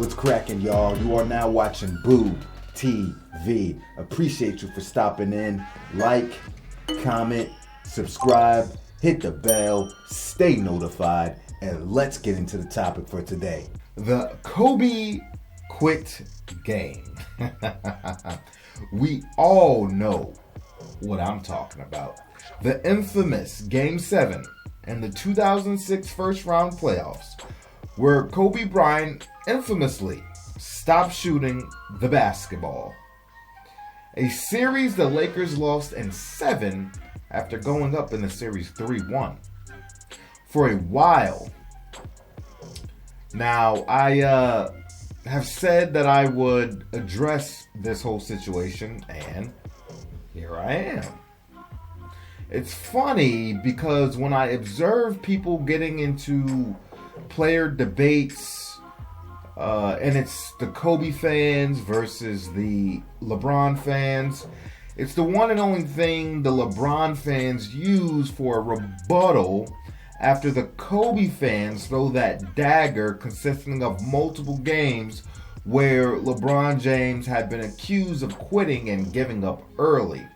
What's cracking, y'all? You are now watching Boo TV. Appreciate you for stopping in. Like, comment, subscribe, hit the bell, stay notified, and let's get into the topic for today. The Kobe Quit game. We all know what I'm talking about. The infamous Game 7 in the 2006 first round playoffs, where Kobe Bryant infamously stopped shooting the basketball. A series the Lakers lost in 7 after going up in the series 3-1. For a while. Now, I have said that I would address this whole situation, and here I am. It's funny because when I observe people getting into player debates, and it's the Kobe fans versus the LeBron fans, it's the one and only thing the LeBron fans use for a rebuttal after the Kobe fans throw that dagger consisting of multiple games where LeBron James had been accused of quitting and giving up early.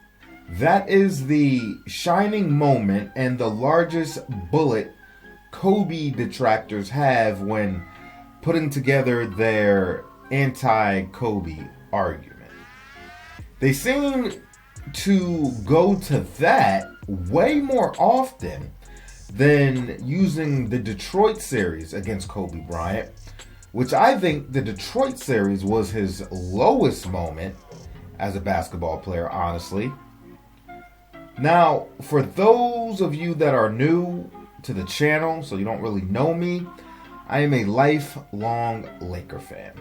That is the shining moment and the largest bullet Kobe detractors have when putting together their anti-Kobe argument. They seem to go to that way more often than using the Detroit series against Kobe Bryant, which I think the Detroit series was his lowest moment as a basketball player, honestly. Now, for those of you that are new to the channel, so you don't really know me, I am a lifelong Laker fan.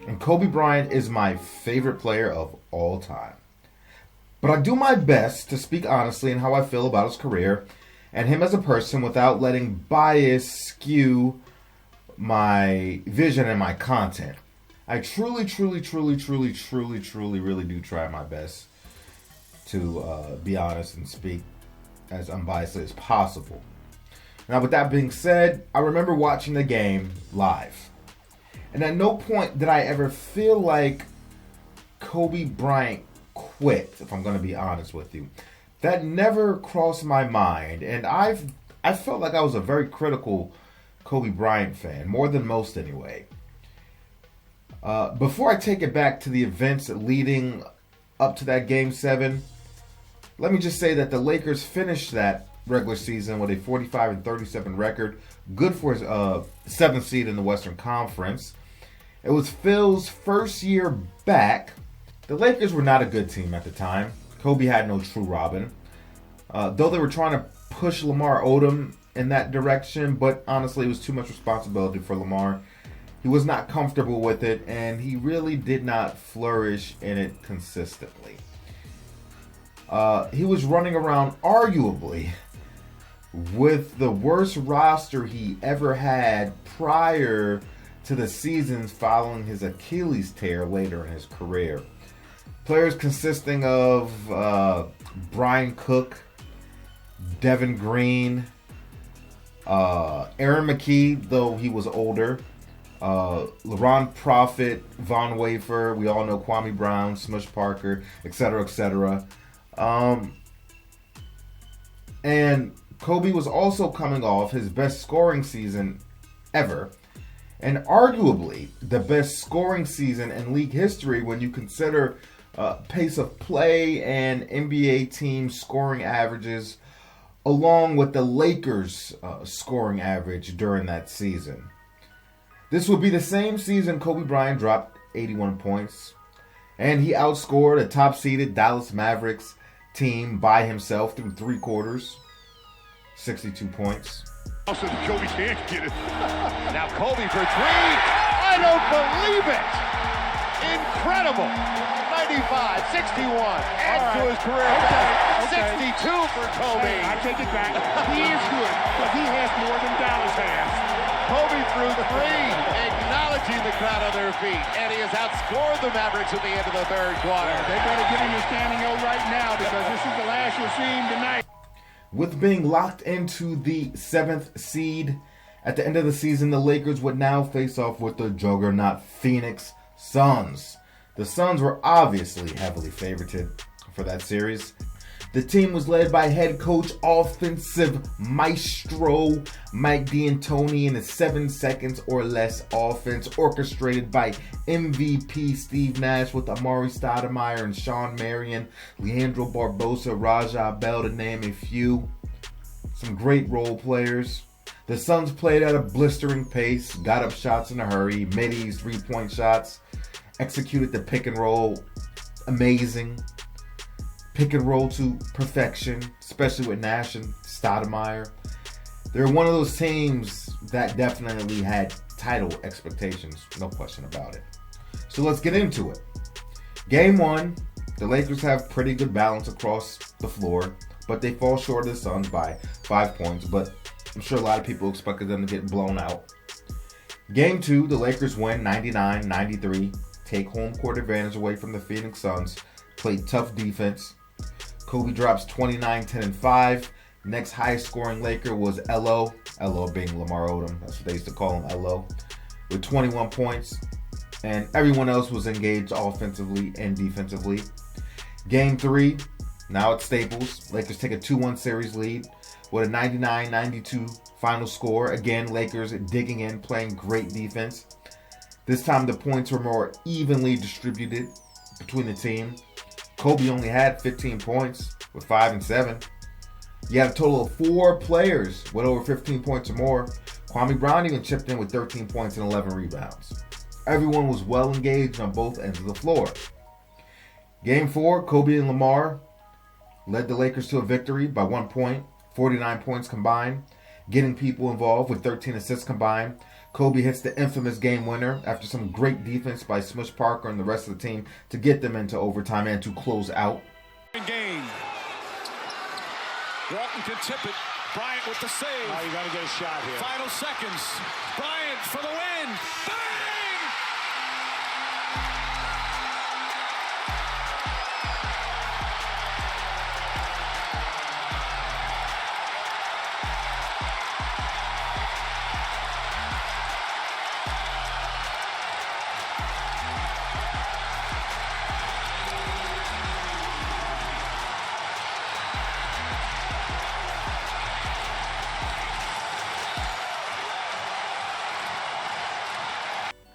And Kobe Bryant is my favorite player of all time. But I do my best to speak honestly in how I feel about his career and him as a person without letting bias skew my vision and my content. I truly really do try my best to be honest and speak as unbiasedly as possible. Now, with that being said, I remember watching the game live. And at no point did I ever feel like Kobe Bryant quit, if I'm going to be honest with you. That never crossed my mind. And I felt like I was a very critical Kobe Bryant fan, more than most anyway. Before I take it back to the events leading up to that Game 7, let me just say that the Lakers finished that regular season with a 45-37 record, good for his 7th seed in the Western Conference. It was Phil's first year back. The Lakers were not a good team at the time. Kobe had no true Robin. Though they were trying to push Lamar Odom in that direction, but honestly it was too much responsibility for Lamar. He was not comfortable with it, and he really did not flourish in it consistently. He was running around arguably with the worst roster he ever had prior to the seasons following his Achilles tear later in his career. Players consisting of Brian Cook, Devin Green, Aaron McKee, though he was older, LaRon Profit, Von Wafer, we all know Kwame Brown, Smush Parker, etc., etc. And Kobe was also coming off his best scoring season ever, and arguably the best scoring season in league history when you consider pace of play and NBA team scoring averages, along with the Lakers' scoring average during that season. This would be the same season Kobe Bryant dropped 81 points, and he outscored a top-seeded Dallas Mavericks team by himself through 3 quarters, 62 points. Also, Kobe can't get it. Now Kobe for 3. I don't believe it. Incredible. 95, 61. Add to his career. Okay. 62 for Kobe. Hey, I take it back. He is good, but he has more than Dallas has. Kobe threw 3, acknowledging the crowd on their feet, and he has outscored the Mavericks at the end of the third quarter. They better give him a standing O right now because this is the last you'll see him tonight. With being locked into the 7th seed At the end of the season, the Lakers would now face off with the juggernaut Phoenix Suns. The Suns were obviously heavily favorited for that series. The team was led by head coach, offensive maestro Mike D'Antoni in his 7 seconds or less offense, orchestrated by MVP Steve Nash with Amari Stoudemire and Sean Marion, Leandro Barbosa, Raja Bell, to name a few. Some great role players. The Suns played at a blistering pace, got up shots in a hurry, middies, 3-point shots, executed the pick and roll amazing. Pick and roll to perfection, especially with Nash and Stoudemire. They're one of those teams that definitely had title expectations, no question about it. So let's get into it. Game 1, the Lakers have pretty good balance across the floor, but they fall short of the Suns by 5 points, but I'm sure a lot of people expected them to get blown out. Game 2, the Lakers win 99-93, take home court advantage away from the Phoenix Suns, played tough defense. Kobe drops 29, 10, and 5. Next highest scoring Laker was LO. LO being Lamar Odom. That's what they used to call him, LO. With 21 points. And everyone else was engaged offensively and defensively. Game 3, now at Staples. Lakers take a 2-1 series lead with a 99-92 final score. Again, Lakers digging in, playing great defense. This time the points were more evenly distributed between the team. Kobe only had 15 points with 5 and 7. You had a total of 4 players with over 15 points or more. Kwame Brown even chipped in with 13 points and 11 rebounds. Everyone was well engaged on both ends of the floor. Game 4, Kobe and Lamar led the Lakers to a victory by 1 point, 49 points combined, getting people involved with 13 assists combined. Kobe hits the infamous game winner after some great defense by Smush Parker and the rest of the team to get them into overtime and to close out. Game. Walton can tip it. Bryant with the save. Oh, you got to get a shot here. Final seconds. Bryant for the win. Bang!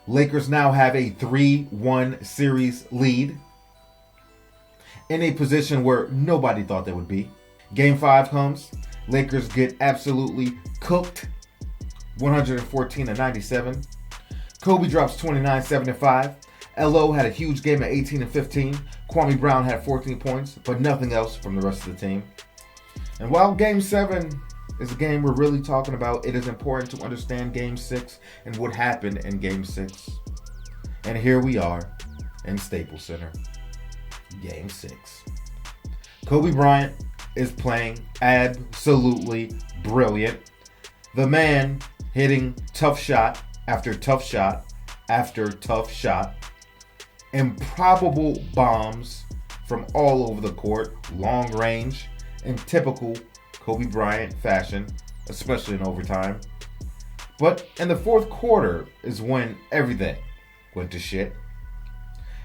Lakers now have a 3-1 series lead in a position where nobody thought they would be. Game 5 comes. Lakers get absolutely cooked, 114-97. Kobe drops 29, 7, and 5. LO had a huge game at 18 and 15. Kwame Brown had 14 points, but nothing else from the rest of the team. And while Game 7 is a game we're really talking about, it is important to understand Game 6 and what happened in Game 6. And here we are in Staples Center. Game 6. Kobe Bryant is playing absolutely brilliant. The man hitting tough shot after tough shot after tough shot. Improbable bombs from all over the court, long range, in typical Kobe Bryant fashion, especially in overtime. But in the fourth quarter is when everything went to shit.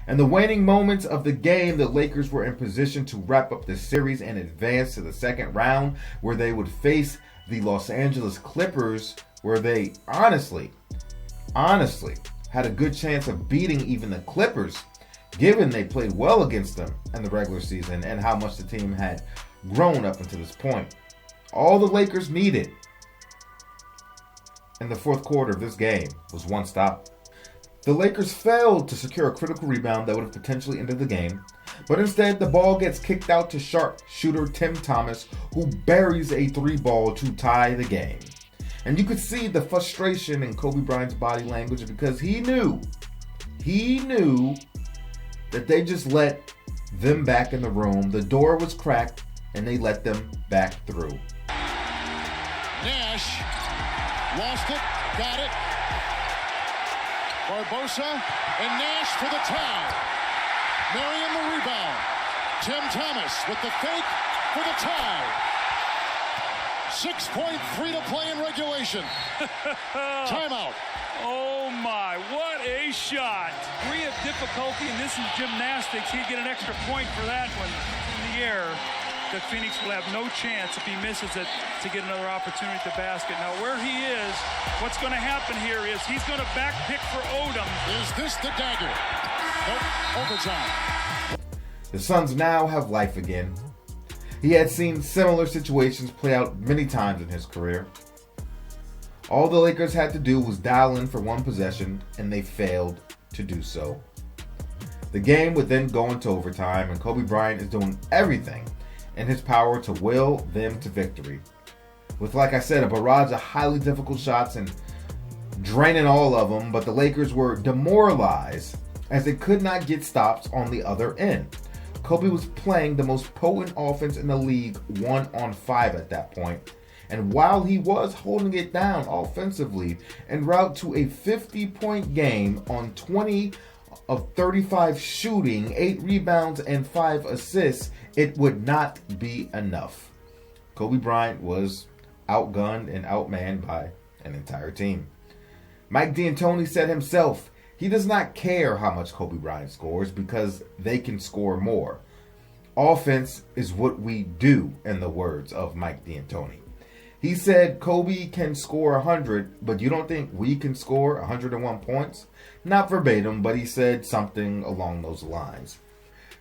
In the waning moments of the game, the Lakers were in position to wrap up the series and advance to the second round, where they would face the Los Angeles Clippers, where they honestly had a good chance of beating even the Clippers, given they played well against them in the regular season and how much the team had grown up until this point. All the Lakers needed in the fourth quarter of this game was one stop. The Lakers failed to secure a critical rebound that would have potentially ended the game, but instead the ball gets kicked out to sharp shooter Tim Thomas, who buries a 3-ball to tie the game. And you could see the frustration in Kobe Bryant's body language because he knew that they just let them back in the room. The door was cracked and they let them back through. Nash lost it, got it. Barbosa and Nash for the tie. Marion the rebound. Tim Thomas with the fake for the tie. 6.3 to play in regulation. Timeout. Oh my, what a shot. Degree of difficulty, and this is gymnastics. He'd get an extra point for that one in the air. That Phoenix will have no chance if he misses it to get another opportunity at the basket. Now where he is, what's going to happen here is he's going to back pick for Odom. Is this the dagger? Nope, overtime. The Suns now have life again. He had seen similar situations play out many times in his career. All the Lakers had to do was dial in for one possession, and they failed to do so. The game would then go into overtime, and Kobe Bryant is doing everything in his power to will them to victory. With, like I said, a barrage of highly difficult shots and draining all of them, but the Lakers were demoralized as they could not get stops on the other end. Kobe was playing the most potent offense in the league 1-on-5 at that point. And while he was holding it down offensively en route to a 50-point game on 20 of 35 shooting, 8 rebounds, and 5 assists, it would not be enough. Kobe Bryant was outgunned and outmanned by an entire team. Mike D'Antoni said himself, he does not care how much Kobe Bryant scores because they can score more. Offense is what we do, in the words of Mike D'Antoni. He said Kobe can score 100, but you don't think we can score 101 points? Not verbatim, but he said something along those lines.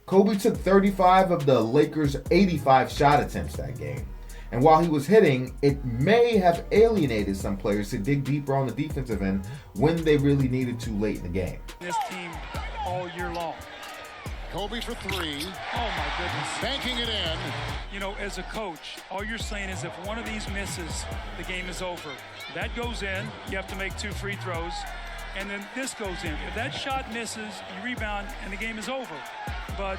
Kobe took 35 of the Lakers' 85 shot attempts that game. And while he was hitting, it may have alienated some players to dig deeper on the defensive end when they really needed to late in the game. This team all year long. Kobe for 3. Oh my goodness. Banking it in. You know, as a coach, all you're saying is if one of these misses, the game is over. If that goes in, you have to make 2 free throws, and then this goes in. If that shot misses, you rebound, and the game is over. But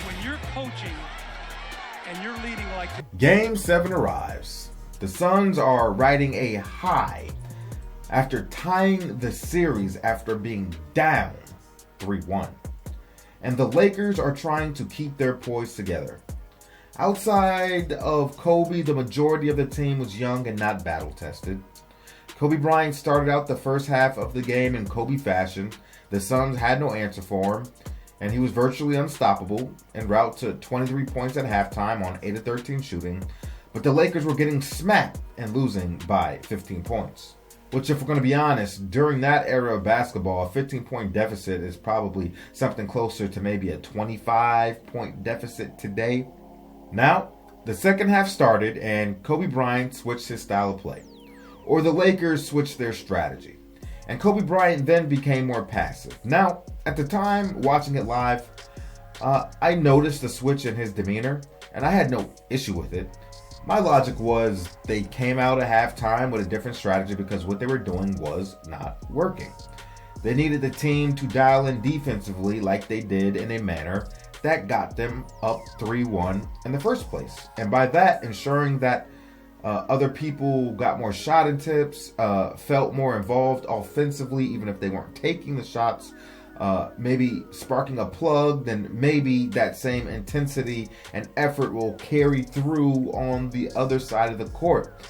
when you're coaching and you're leading like this. Game 7 arrives. The Suns are riding a high after tying the series after being down 3-1. And the Lakers are trying to keep their poise together. Outside of Kobe, the majority of the team was young and not battle-tested. Kobe Bryant started out the first half of the game in Kobe fashion. The Suns had no answer for him, and he was virtually unstoppable en route to 23 points at halftime on 8 of 13 shooting. But the Lakers were getting smacked and losing by 15 points. Which, if we're going to be honest, during that era of basketball, a 15-point deficit is probably something closer to maybe a 25-point deficit today. Now, the second half started and Kobe Bryant switched his style of play. Or the Lakers switched their strategy. And Kobe Bryant then became more passive. Now, at the time, watching it live, I noticed the switch in his demeanor, and I had no issue with it. My logic was they came out at halftime with a different strategy because what they were doing was not working. They needed the team to dial in defensively like they did in a manner that got them up 3-1 in the first place. And by that, ensuring that other people got more shot attempts, felt more involved offensively, even if they weren't taking the shots, maybe sparking a plug, then maybe that same intensity and effort will carry through on the other side of the court.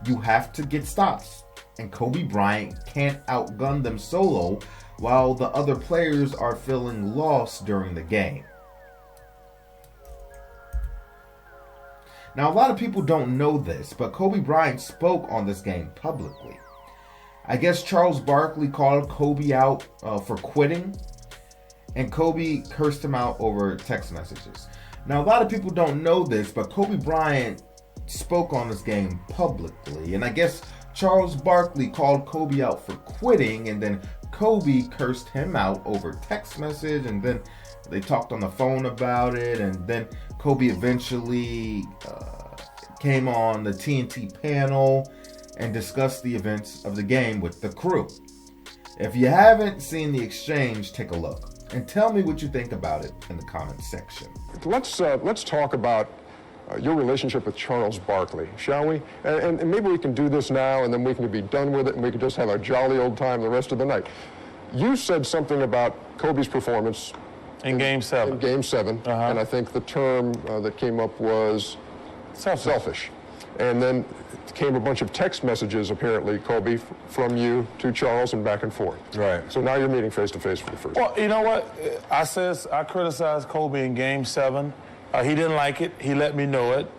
You have to get stops, and Kobe Bryant can't outgun them solo while the other players are feeling lost during the game. Now, a lot of people don't know this, but Kobe Bryant spoke on this game publicly. I guess Charles Barkley called Kobe out for quitting, and Kobe cursed him out over text messages. Now, a lot of people don't know this, but Kobe Bryant spoke on this game publicly, and I guess Charles Barkley called Kobe out for quitting, and then Kobe cursed him out over text message, and then they talked on the phone about it, and then Kobe eventually came on the TNT panel and discuss the events of the game with the crew. If you haven't seen the exchange, take a look and tell me what you think about it in the comments section. Let's talk about your relationship with Charles Barkley, shall we? And maybe we can do this now, and then we can be done with it, and we can just have a jolly old time the rest of the night. You said something about Kobe's performance in Game 7. In Game 7, and I think the term that came up was selfish. And then came a bunch of text messages, apparently, Kobe, from you to Charles and back and forth. Right. So now you're meeting face to face for the first time. Well, you know what? I criticized Kobe in Game 7. He didn't like it. He let me know it.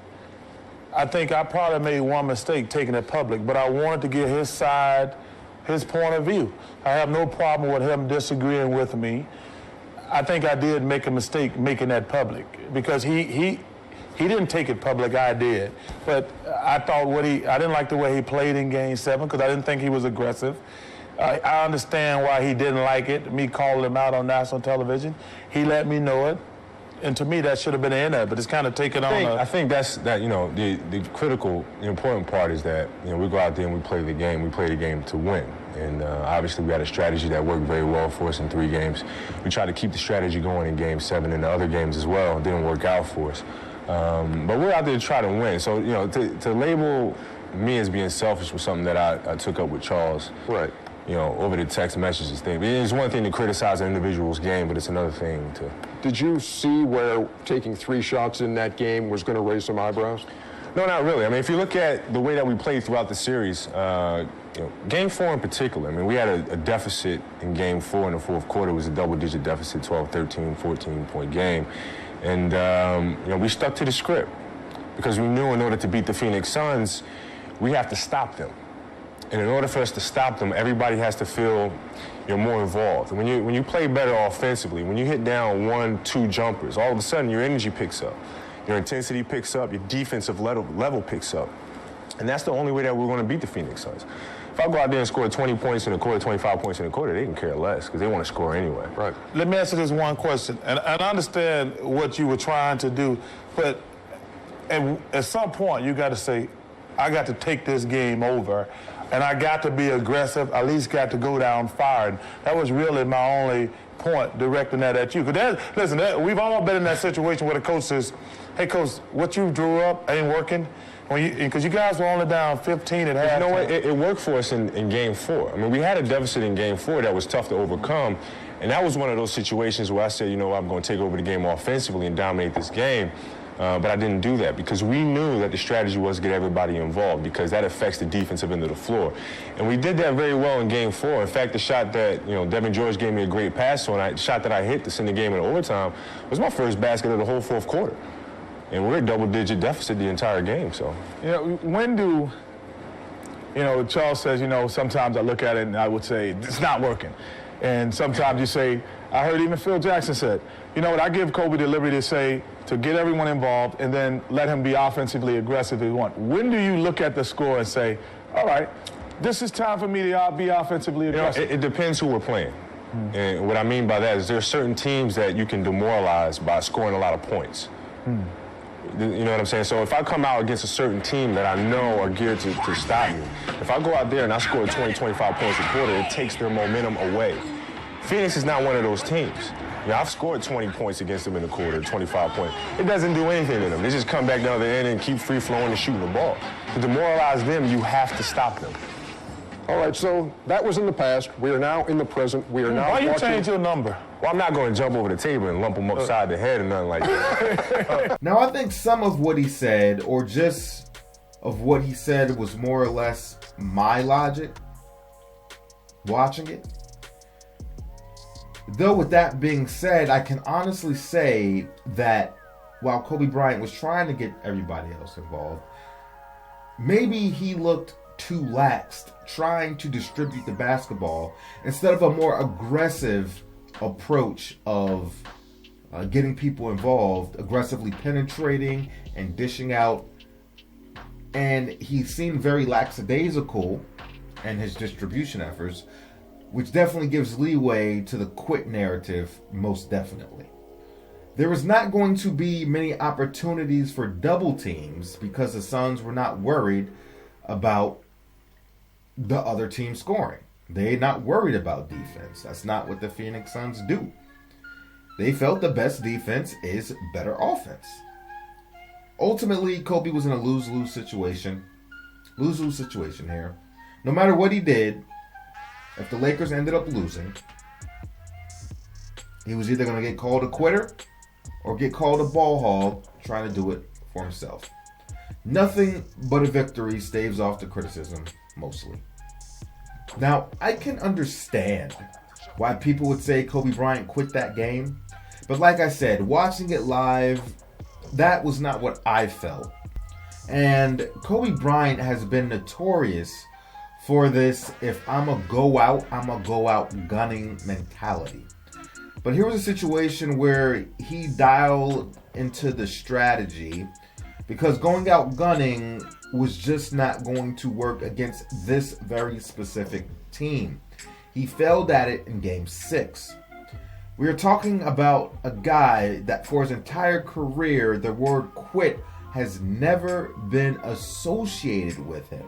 I think I probably made one mistake taking it public, but I wanted to get his side, his point of view. I have no problem with him disagreeing with me. I think I did make a mistake making that public because he didn't take it public, I did. But I thought I didn't like the way he played in Game 7 because I didn't think he was aggressive. I understand why he didn't like it, me calling him out on national television. He let me know it. And to me, that should have been the end of it, but it's kind of taken on I think the critical, important part is that, we go out there and we play the game. We play the game to win. And obviously we had a strategy that worked very well for us in 3 games. We tried to keep the strategy going in Game 7 and the other games as well. It didn't work out for us. But we're out there to try to win. So, to label me as being selfish was something that I took up with Charles. Right. Over the text messages thing. It's one thing to criticize an individual's game, but it's another thing to... Did you see where taking 3 shots in that game was going to raise some eyebrows? No, not really. I mean, if you look at the way that we played throughout the series, Game 4 in particular, we had a deficit in Game 4 in the fourth quarter. It was a double-digit deficit, 12, 13, 14-point game. And, we stuck to the script because we knew in order to beat the Phoenix Suns, we have to stop them. And in order for us to stop them, everybody has to feel more involved. And when you play better offensively, when you hit down 1, 2 jumpers, all of a sudden your energy picks up, your intensity picks up, your defensive level picks up. And that's the only way that we're going to beat the Phoenix Suns. If I go out there and score 20 points in a quarter, 25 points in a quarter, they can care less because they want to score anyway. Right. Let me answer this one question. And I understand what you were trying to do, but at some point you got to say, I got to take this game over. And I got to be aggressive, at least got to go down firing. That was really my only point, directing that at you. Because we've all been in that situation where the coach says, hey, coach, what you drew up ain't working. Because you guys were only down 15 at halftime. You know what? It worked for us in Game 4. We had a deficit in Game 4 that was tough to overcome. And that was one of those situations where I said, I'm going to take over the game offensively and dominate this game. But I didn't do that because we knew that the strategy was to get everybody involved because that affects the defensive end of the floor. And we did that very well in Game 4. In fact, the shot that, Devin George gave me a great pass on, the shot that I hit to send the game in overtime was my first basket of the whole fourth quarter. And we're a double-digit deficit the entire game, so. When do, Charles says, sometimes I look at it and I would say, it's not working. And sometimes you say, I heard even Phil Jackson said, I give Kobe the liberty to say, to get everyone involved and then let him be offensively aggressive if he wants. When do you look at the score and say, all right, this is time for me to be offensively aggressive? It depends who we're playing. And what I mean by that is there are certain teams that you can demoralize by scoring a lot of points. You know what I'm saying? So if I come out against a certain team that I know are geared to stop me, if I go out there and I score 20, 25 points a quarter, it takes their momentum away. Phoenix is not one of those teams. I've scored 20 points against them in the quarter, 25 points. It doesn't do anything to them. They just come back down the end and keep free-flowing and shooting the ball. To demoralize them, you have to stop them. All right, so that was in the past. We are now in the present. We are now Why you change your number? Well, I'm not going to jump over the table and lump them upside the head or nothing like that. Now, I think some of what he said, or just of what he said, was more or less my logic watching it. Though with that being said, I can honestly say that while Kobe Bryant was trying to get everybody else involved, maybe he looked too lax trying to distribute the basketball instead of a more aggressive approach of getting people involved, aggressively penetrating and dishing out. And he seemed very lackadaisical in his distribution efforts, which definitely gives leeway to the quit narrative, most definitely. There was not going to be many opportunities for double teams because the Suns were not worried about the other team scoring. They're not worried about defense. That's not what the Phoenix Suns do. They felt the best defense is better offense. Ultimately, Kobe was in a lose-lose situation. Lose-lose situation here. No matter what he did, if the Lakers ended up losing, he was either going to get called a quitter or get called a ball hog trying to do it for himself. Nothing but a victory staves off the criticism, mostly. Now, I can understand why people would say Kobe Bryant quit that game. But like I said, watching it live, that was not what I felt. And Kobe Bryant has been notorious for this, if I'm a go out gunning mentality. But here was a situation where he dialed into the strategy because going out gunning was just not going to work against this very specific team. He failed at it in Game 6. We are talking about a guy that for his entire career, the word quit has never been associated with him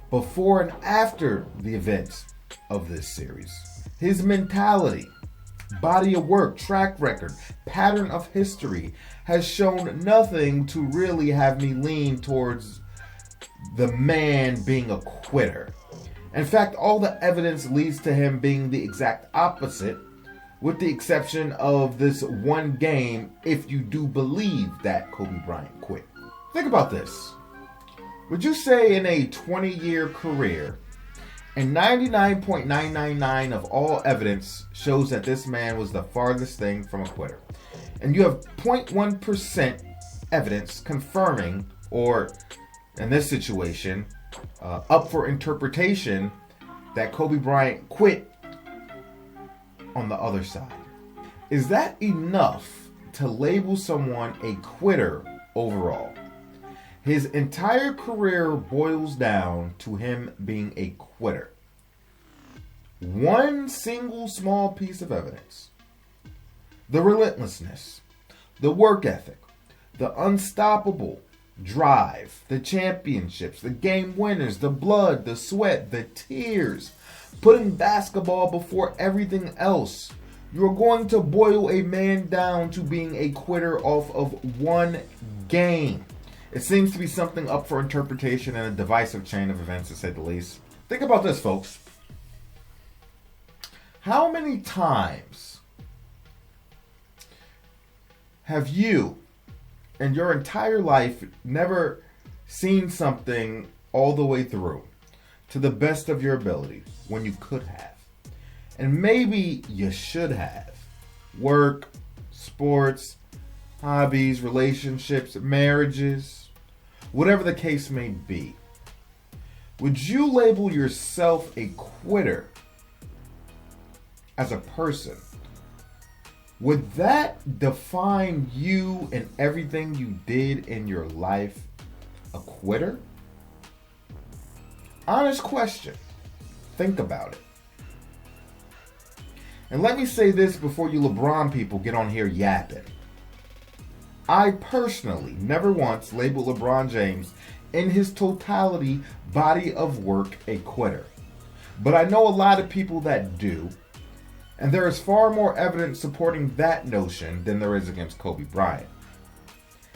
before and after the events of this series. His mentality, body of work, track record, pattern of history has shown nothing to really have me lean towards the man being a quitter. In fact, all the evidence leads to him being the exact opposite, with the exception of this one game, if you do believe that Kobe Bryant quit. Think about this. Would you say in a 20-year career, and 99.999 of all evidence shows that this man was the farthest thing from a quitter, and you have 0.1% evidence confirming, or in this situation, up for interpretation, that Kobe Bryant quit on the other side? Is that enough to label someone a quitter overall? His entire career boils down to him being a quitter. One single small piece of evidence. The relentlessness, the work ethic, the unstoppable drive, the championships, the game winners, the blood, the sweat, the tears, putting basketball before everything else. You're going to boil a man down to being a quitter off of one game. It seems to be something up for interpretation and a divisive chain of events, to say the least. Think about this, folks. How many times have you, in your entire life, never seen something all the way through to the best of your ability when you could have? And maybe you should have. Work, sports, hobbies, relationships, marriages, whatever the case may be. Would you label yourself a quitter as a person? Would that define you and everything you did in your life, a quitter? Honest question. Think about it. And let me say this before you LeBron people get on here yapping. I personally never once labeled LeBron James in his totality body of work a quitter. But I know a lot of people that do. And there is far more evidence supporting that notion than there is against Kobe Bryant.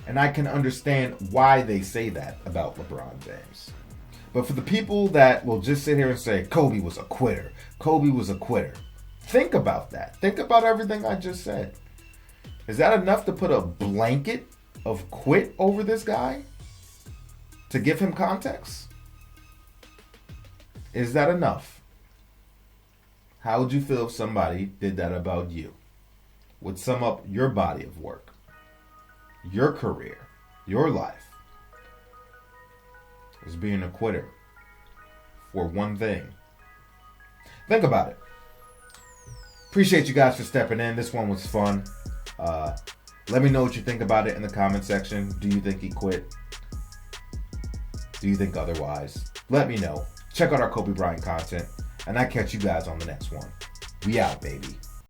And I can understand why they say that about LeBron James. But for the people that will just sit here and say, Kobe was a quitter, Kobe was a quitter, think about that. Think about everything I just said. Is that enough to put a blanket of quit over this guy? To give him context? Is that enough? How would you feel if somebody did that about you? Would sum up your body of work, your career, your life as being a quitter for one thing? Think about it. Appreciate you guys for stepping in. This one was fun. Let me know what you think about it in the comment section. Do you think he quit? Do you think otherwise? Let me know. Check out our Kobe Bryant content, and I catch you guys on the next one. We out, baby.